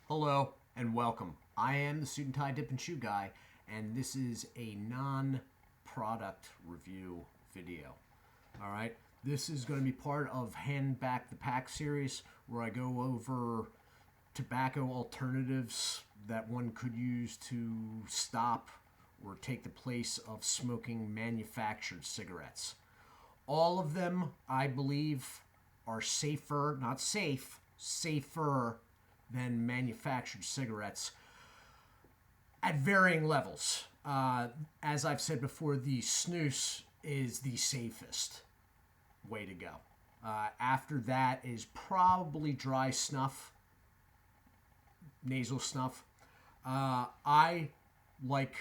Hello and welcome. I am the Suit&Tie Dip&ChewGuy, and this is a non-product review video. All right, this is going to be part of Hand Back the Pack series, where I go over tobacco alternatives that one could use to stop or take the place of smoking manufactured cigarettes. All of them, I believe, are safer, not safe, safer than manufactured cigarettes at varying levels. As I've said before, the snus is the safest way to go. After that is probably dry snuff, nasal snuff. I like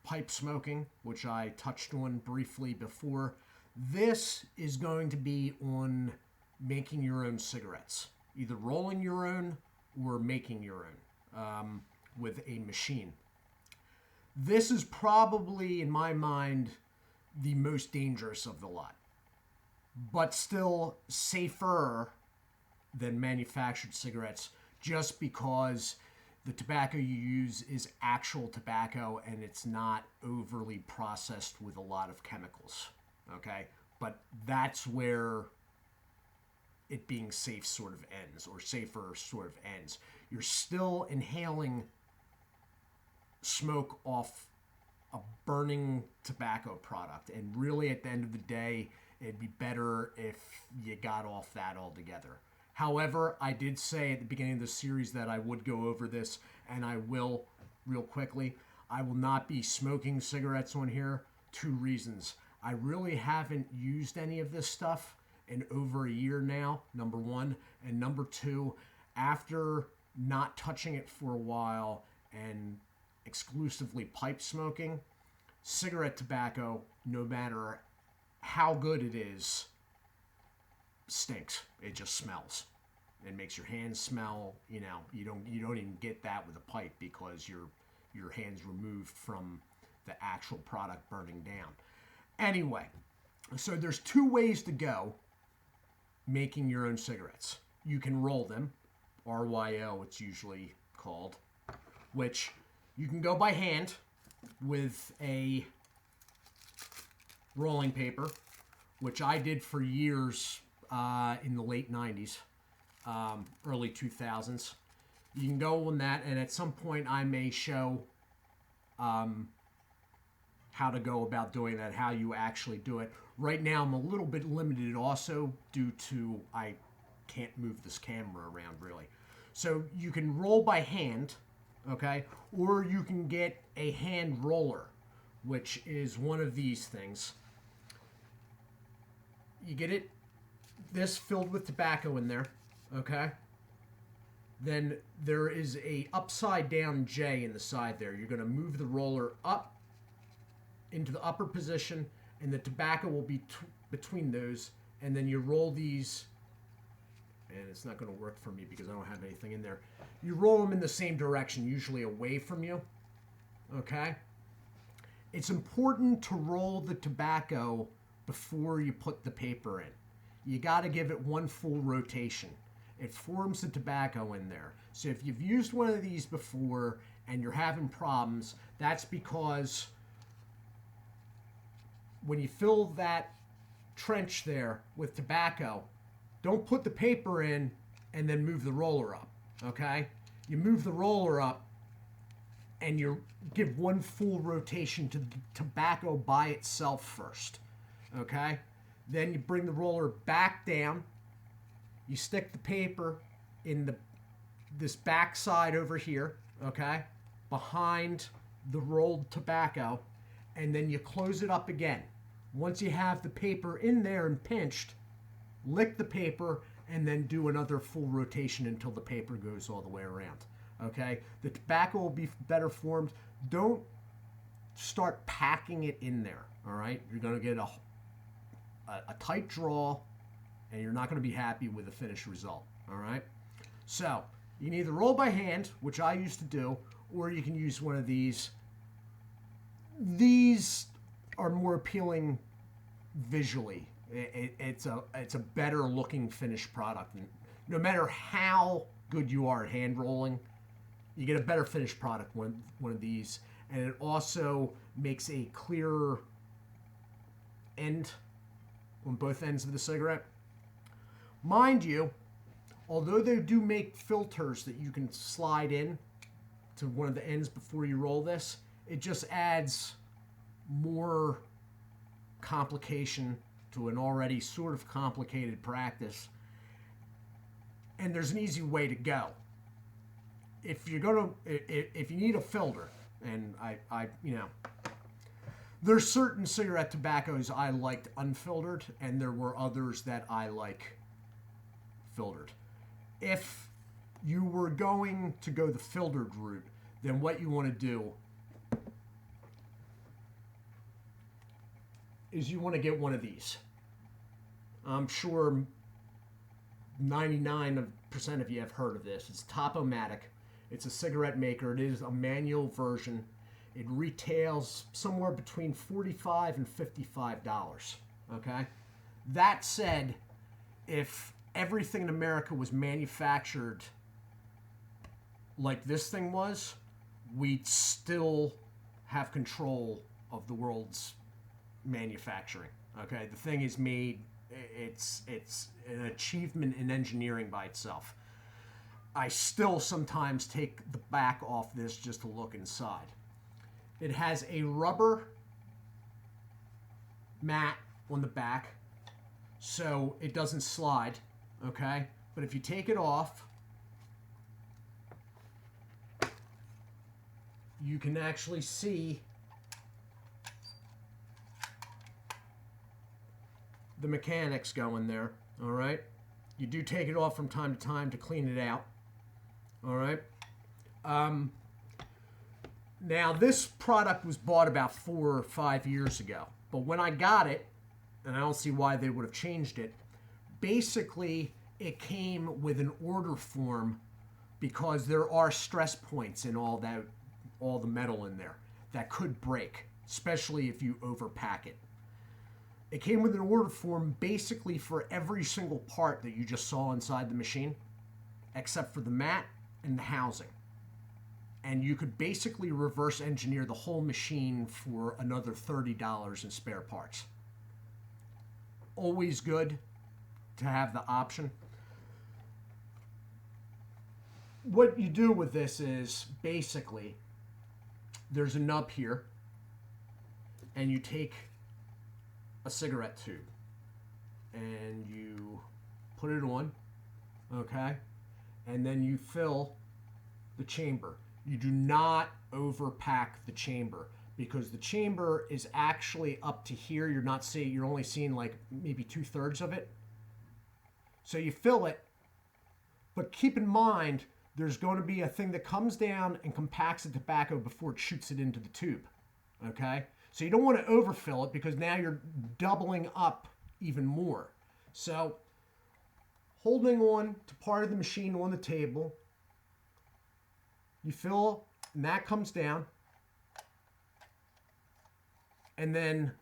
pipe smoking, which I touched on briefly before. This is going to be on making your own cigarettes, either rolling your own or making your own with a machine. This is probably, in my mind, the most dangerous of the lot, but still safer than manufactured cigarettes, just because the tobacco you use is actual tobacco and it's not overly processed with a lot of chemicals. Okay? But that's where it being safe sort of ends, or safer sort of ends. You're still inhaling smoke off a burning tobacco product, and really at the end of the day, it'd be better if you got off that altogether. However, I did say at the beginning of the series that I would go over this, and I will real quickly. I will not be smoking cigarettes on here. 2 reasons. I really haven't used any of this stuff in over a year now, number one. And number two, after not touching it for a while and exclusively pipe smoking, cigarette tobacco, no matter how good it is, stinks. It just smells. It makes your hands smell. You don't even get that with a pipe because your hands removed from the actual product burning down. Anyway, so there's 2 ways to go making your own cigarettes. You can roll them, RYO it's usually called, which you can go by hand with a rolling paper, which I did for years in the late 90s, early 2000s. You can go on that, and at some point I may show how to go about doing that, how you actually do it. Right now I'm a little bit limited also due to I can't move this camera around really. So you can roll by hand, okay? Or you can get a hand roller, which is one of these things. You get this filled with tobacco in there, okay? Then there is a upside down J in the side there. You're going to move the roller up into the upper position, and the tobacco will be between those, and then you roll these, and it's not going to work for me because I don't have anything in there. You roll them in the same direction, usually away from you, okay? It's important to roll the tobacco before you put the paper in. You got to give it one full rotation. It forms the tobacco in there. So if you've used one of these before and you're having problems, that's because when you fill that trench there with tobacco, don't put the paper in and then move the roller up, okay? You move the roller up and you give one full rotation to the tobacco by itself first, okay? Then you bring the roller back down. You stick the paper in this back side over here, okay, behind the rolled tobacco, and then you close it up again. Once you have the paper in there and pinched, lick the paper and then do another full rotation until the paper goes all the way around. Okay? The tobacco will be better formed. Don't start packing it in there. All right? You're going to get a tight draw, and you're not going to be happy with the finished result. All right? So you can either roll by hand, which I used to do, or you can use one of these. These are more appealing visually. It's a better looking finished product. And no matter how good you are at hand rolling, You get a better finished product one of these, and it also makes a clearer end on both ends of the cigarette. Mind you, although they do make filters that you can slide in to one of the ends before you roll this, it just adds more complication to an already sort of complicated practice. And there's an easy way to go. If you're gonna, if you need a filter, and I there's certain cigarette tobaccos I liked unfiltered, and there were others that I like filtered. If you were going to go the filtered route, then what you want to do is you want to get one of these. I'm sure 99% of you have heard of this. It's Top-O-Matic. It's a cigarette maker. It is a manual version. It retails somewhere between $45 and $55. Okay? That said, if everything in America was manufactured like this thing was, we'd still have control of the world's manufacturing. Okay? The thing is made, it's an achievement in engineering by itself. I still sometimes take the back off this just to look inside. It has a rubber mat on the back so it doesn't slide, okay? But if you take it off, you can actually see the mechanics going there, all right? You do take it off from time to time to clean it out, all right? Now, this product was bought about 4 or 5 years ago, but when I got it, and I don't see why they would have changed it, basically it came with an order form because there are stress points in all the metal in there that could break, especially if you overpack it. It came with an order form basically for every single part that you just saw inside the machine, except for the mat and the housing. And you could basically reverse engineer the whole machine for another $30 in spare parts. Always good to have the option. What you do with this is basically there's a nub here, and you take a cigarette tube and you put it on, okay? And then you fill the chamber. You do not overpack the chamber because the chamber is actually up to here. You're only seeing like maybe 2/3 of it. So you fill it, but keep in mind there's going to be a thing that comes down and compacts the tobacco before it shoots it into the tube, okay? So you don't want to overfill it because now you're doubling up even more. So holding on to part of the machine on the table, you fill, and that comes down. And then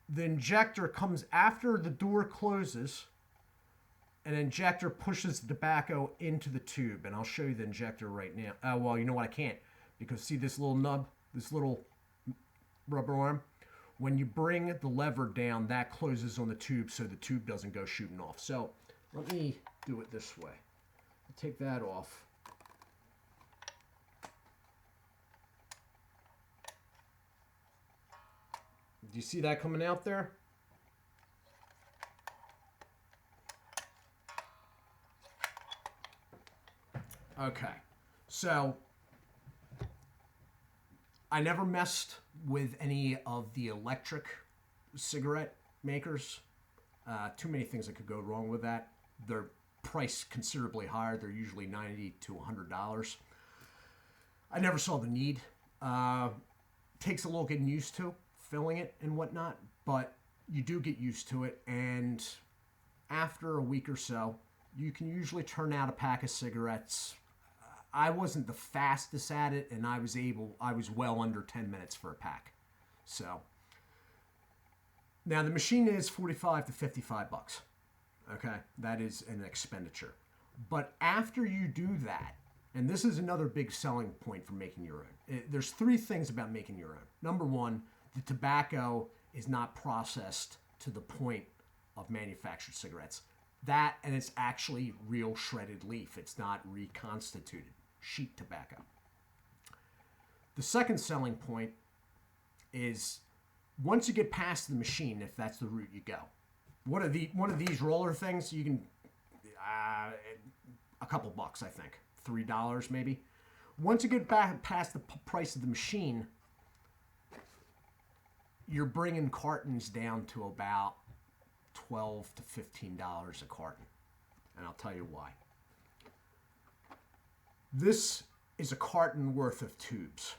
the injector comes after the door closes. An injector pushes the tobacco into the tube. And I'll show you the injector right now. Well, you know what? I can't. Because see this little nub, this little rubber arm? When you bring the lever down, that closes on the tube so the tube doesn't go shooting off. So let me do it this way. I'll take that off. Do you see that coming out there? Okay, so I never messed with any of the electric cigarette makers. Too many things that could go wrong with that. They're priced considerably higher. They're usually $90 to $100. I never saw the need. Takes a little getting used to filling it and whatnot, but you do get used to it, and after a week or so, you can usually turn out a pack of cigarettes. I wasn't the fastest at it, and I was well under 10 minutes for a pack. So now the machine is $45 to $55. Okay, that is an expenditure. But after you do that, and this is another big selling point for making your own. There's three things about making your own. Number one, the tobacco is not processed to the point of manufactured cigarettes. That, and it's actually real shredded leaf. It's not reconstituted sheet tobacco. The second selling point is once you get past the machine, if that's the route you go. One of these roller things, you can a couple bucks, I think, $3 maybe. Once you get back past the price of the machine, you're bringing cartons down to about $12 to $15 a carton, and I'll tell you why. This is a carton worth of tubes.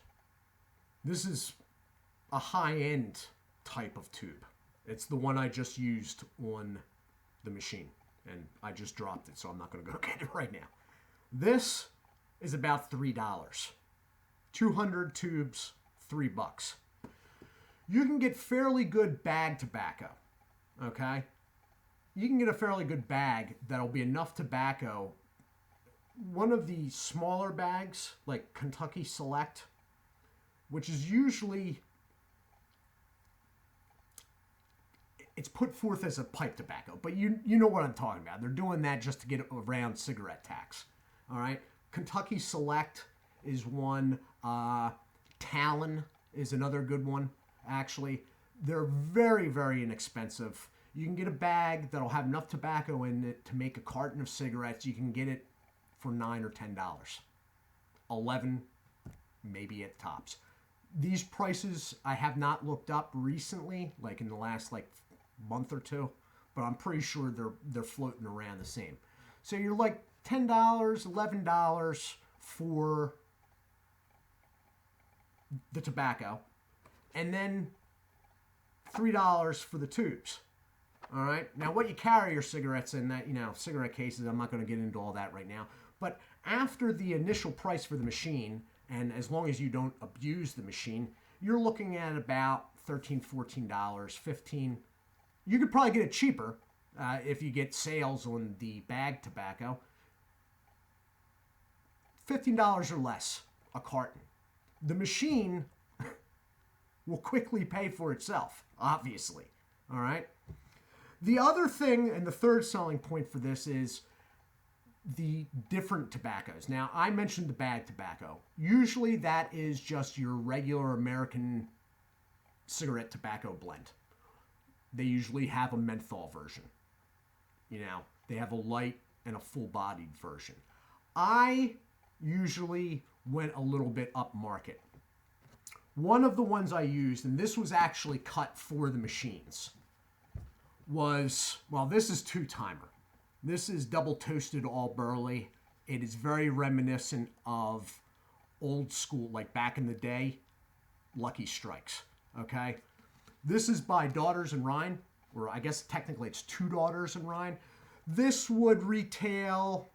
This is a high-end type of tube. It's the one I just used on the machine, and I just dropped it, so I'm not going to go get it right now. This is about $3. 200 tubes, $3. You can get fairly good bag tobacco, okay? You can get a fairly good bag that'll be enough tobacco. One of the smaller bags, like Kentucky Select, which is usually, it's put forth as a pipe tobacco, but you know what I'm talking about. They're doing that just to get around cigarette tax, all right? Kentucky Select is one. Talon is another good one, actually. They're very, very inexpensive. You can get a bag that'll have enough tobacco in it to make a carton of cigarettes. You can get it for $9 or $10. 11, maybe at tops. These prices I have not looked up recently, like in the last month or two, but I'm pretty sure they're floating around the same. So you're like $10, $11 for the tobacco, and then $3 for the tubes. All right. Now, what you carry your cigarettes in, that, cigarette cases, I'm not going to get into all that right now. But after the initial price for the machine, and as long as you don't abuse the machine, you're looking at about $13, $14, $15. You could probably get it cheaper if you get sales on the bag tobacco. $15 or less a carton. The machine will quickly pay for itself, obviously. All right. The other thing, and the third selling point for this, is the different tobaccos. Now, I mentioned the bag tobacco. Usually that is just your regular American cigarette tobacco blend. They usually have a menthol version. They have a light and a full-bodied version. I usually went a little bit up market. One of the ones I used, and this was actually cut for the machines, was, this is two-timer. This is double toasted all burley. It is very reminiscent of old school, like back in the day, Lucky Strikes, okay? This is by Daughters and Rhine, or I guess technically it's Two Daughters and Rhine. This would retail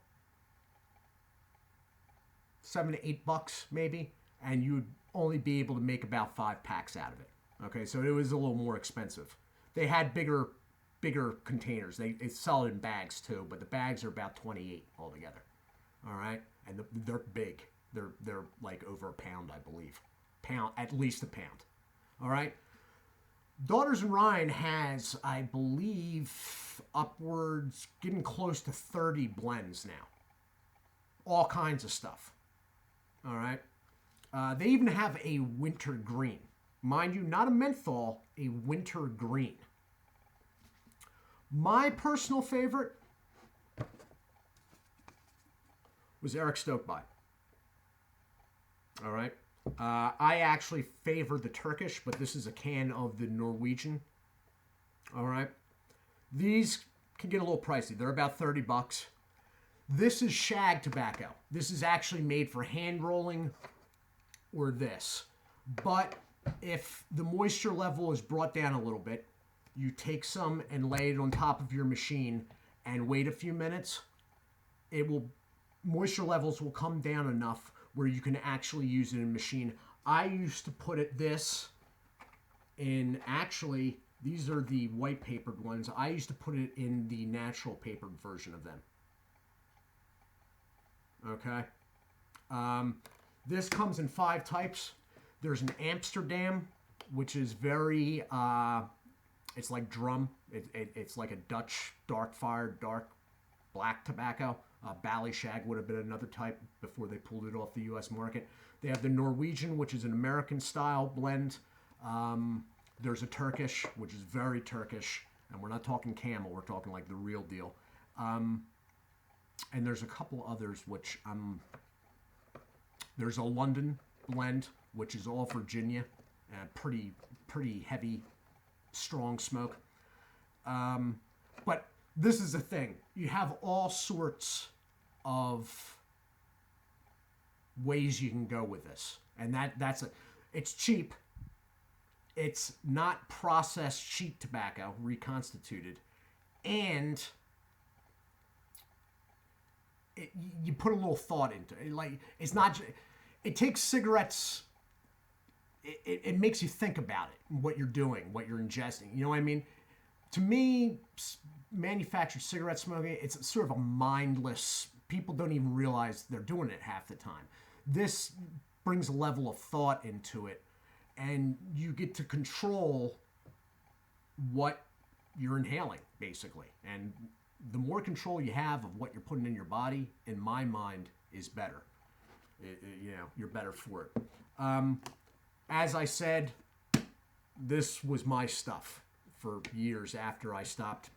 $7 to $8 maybe, and you'd only be able to make about 5 packs out of it. Okay, so it was a little more expensive. They had bigger containers. They sell it in bags too, but the bags are about 28 altogether. All right, and they're big. They're like over a pound, I believe. At least a pound. All right. Daughters and Rhine has, I believe, upwards, getting close to 30 blends now. All kinds of stuff. All right. They even have a winter green. Mind you, not a menthol, a winter green. My personal favorite was Eric Stokkebeye. All right. I actually favor the Turkish, but this is a can of the Norwegian. All right. These can get a little pricey. They're about $30. This is shag tobacco. This is actually made for hand rolling or this. But if the moisture level is brought down a little bit, you take some and lay it on top of your machine and wait a few minutes. Moisture levels will come down enough where you can actually use it in a machine. I used to put this in, actually, these are the white papered ones. I used to put it in the natural papered version of them. Okay? This comes in 5 types. There's an Amsterdam, which is very, it's like drum. It's like a Dutch dark fire, dark black tobacco. Ballyshack would have been another type before they pulled it off the U.S. market. They have the Norwegian, which is an American-style blend. There's a Turkish, which is very Turkish. And we're not talking Camel. We're talking like the real deal. And there's a couple others, which there's a London blend, which is all Virginia. Pretty heavy, strong smoke. But this is the thing. You have all sorts of ways you can go with this. And it's cheap. It's not processed cheap tobacco, reconstituted. And you put a little thought into it. Like, it's not, it takes cigarettes, it makes you think about it, what you're doing, what you're ingesting. You know what I mean? To me, manufactured cigarette smoking, it's sort of a mindless, people don't even realize they're doing it half the time. This brings a level of thought into it, and you get to control what you're inhaling, basically. And the more control you have of what you're putting in your body, in my mind, is better. You're better for it. As I said, this was my stuff for years after I stopped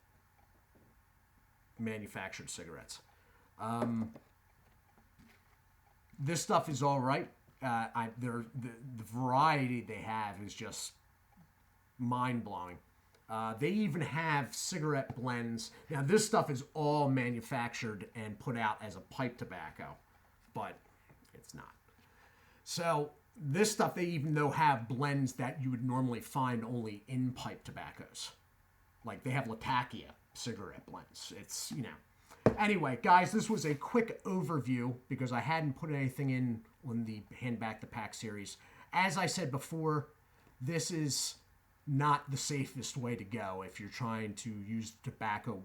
manufactured cigarettes. This stuff is all right. The variety they have is just mind-blowing. They even have cigarette blends. Now, this stuff is all manufactured and put out as a pipe tobacco, but it's not. So this stuff, they even though have blends that you would normally find only in pipe tobaccos. Like they have Latakia cigarette blends. It's, Anyway, guys, this was a quick overview because I hadn't put anything in on the Hand Back the Pack series. As I said before, this is not the safest way to go if you're trying to use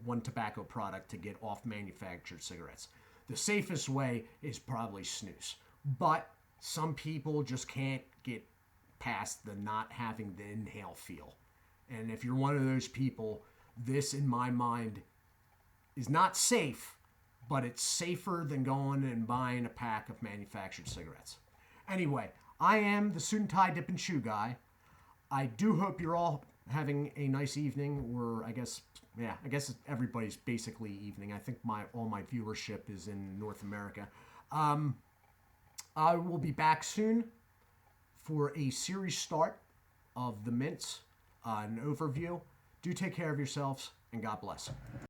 one tobacco product to get off manufactured cigarettes. The safest way is probably snus. But some people just can't get past the not having the inhale feel. And if you're one of those people, this, in my mind, is not safe, but it's safer than going and buying a pack of manufactured cigarettes. Anyway, I am the Suit&Tie Dip&ChewGuy. I do hope you're all having a nice evening, or I guess everybody's basically evening. I think all my viewership is in North America. I will be back soon for a series start of the mints, an overview. Do take care of yourselves, and God bless.